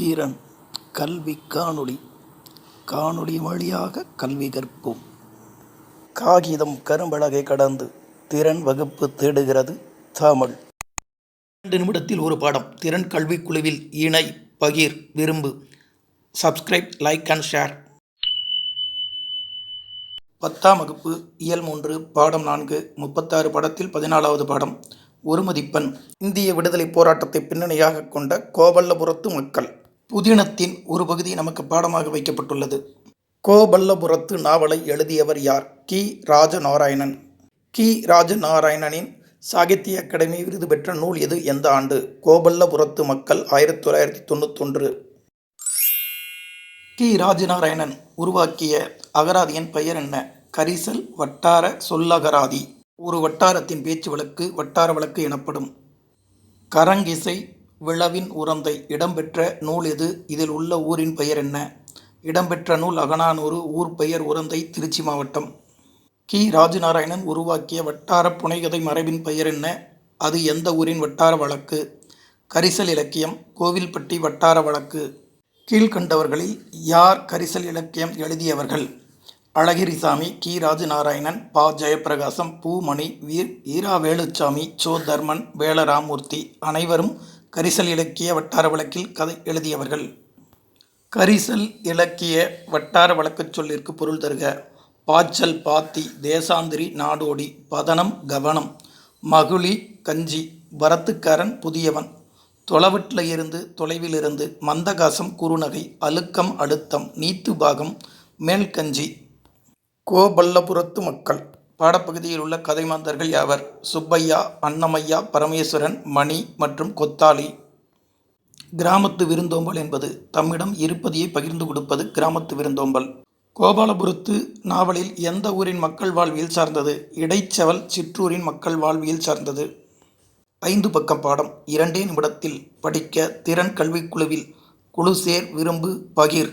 திறன் கல்வி காணொளி காணொளி வழியாக கல்வி கற்போம். காகிதம் கரும்பலகை கடந்து திறன் வகுப்பு தேடுகிறது தமிழ். 2 நிமிடத்தில் ஒரு பாடம். திறன் கல்விக்குழுவில் இணை, பகிர், விரும்பு. Subscribe, like and share. 10ஆம் வகுப்பு இயல் 3 பாடம் 4 36 படத்தில் 14வது பாடம். ஒரு மதிப்பெண். இந்திய விடுதலை போராட்டத்தை பின்னணியாக கொண்ட கோபல்லபுரத்து மக்கள். புதினத்தின் ஒரு பகுதி நமக்கு பாடமாக வைக்கப்பட்டுள்ளது. கோபல்லபுரத்து நாவலை எழுதியவர் யார்? கி. ராஜநாராயணன். கி. ராஜநாராயணனின் சாகித்ய அகாடமி விருது பெற்ற நூல் எது? எந்த ஆண்டு? கோபல்லபுரத்து மக்கள் 1991. கி. ராஜநாராயணன் உருவாக்கிய அகராதியின் பெயர் என்ன? கரிசல் வட்டார சொல்லகராதி. ஒரு வட்டாரத்தின் பேச்சு வழக்கு வட்டார வழக்கு எனப்படும். கரங்கிசை விழவின் உறந்தை இடம்பெற்ற நூல் எது? இதில் உள்ள ஊரின் பெயர் என்ன? இடம்பெற்ற நூல் அகநானூறு. ஊர் பெயர் உறந்தை, திருச்சி மாவட்டம். கி. ராஜநாராயணன் உருவாக்கிய வட்டார புனைகதை மரபின் பெயர் என்ன? அது எந்த ஊரின் வட்டார வழக்கு? கரிசல் இலக்கியம். கோவில்பட்டி வட்டார வழக்கு. கீழ்கண்டவர்களில் யார் கரிசல் இலக்கியம் எழுதியவர்கள்? அழகிரிசாமி, கி. ராஜநாராயணன், ப. ஜெயப்பிரகாசம், பூ. மணி, ஈரா வேலுச்சாமி, சோ. தர்மன், வேலராமூர்த்தி அனைவரும் கரிசல் இலக்கிய வட்டார வழக்கில் கதை எழுதியவர்கள். கரிசல் இலக்கிய வட்டார வழக்குச் சொல்லிற்கு பொருள் தருக. பாய்ச்சல், பாத்தி, தேசாந்திரி, நாடோடி, பதனம், கவனம், மகுளி, கஞ்சி, வரத்துக்காரன், புதியவன், தொலைவிட்ல இருந்து, தொலைவிலிருந்து, மந்தகாசம், குறுநகை, அழுக்கம், அழுத்தம், நீத்து பாகம், மேல்கஞ்சி. கோபல்லபுரத்து மக்கள் பாடப்பகுதியில் உள்ள கதைமாந்தர்கள் யாவர்? சுப்பையா, அன்னமையா, பரமேஸ்வரன், மணி மற்றும் கொத்தாளி. கிராமத்து விருந்தோம்பல் என்பது தம்மிடம் இருப்பதையே பகிர்ந்து கொடுப்பது கிராமத்து விருந்தோம்பல். கோபாலபுரத்து நாவலில் எந்த ஊரின் மக்கள் வாழ்வியல் சார்ந்தது? இடைச்செவல் சிற்றூரின் மக்கள் வாழ்வியல் சார்ந்தது. 5 பக்கம் பாடம். 2 நிமிடத்தில் படிக்க திறன் கல்விக்குழுவில் குழு சேர், விரும்பு, பகிர்.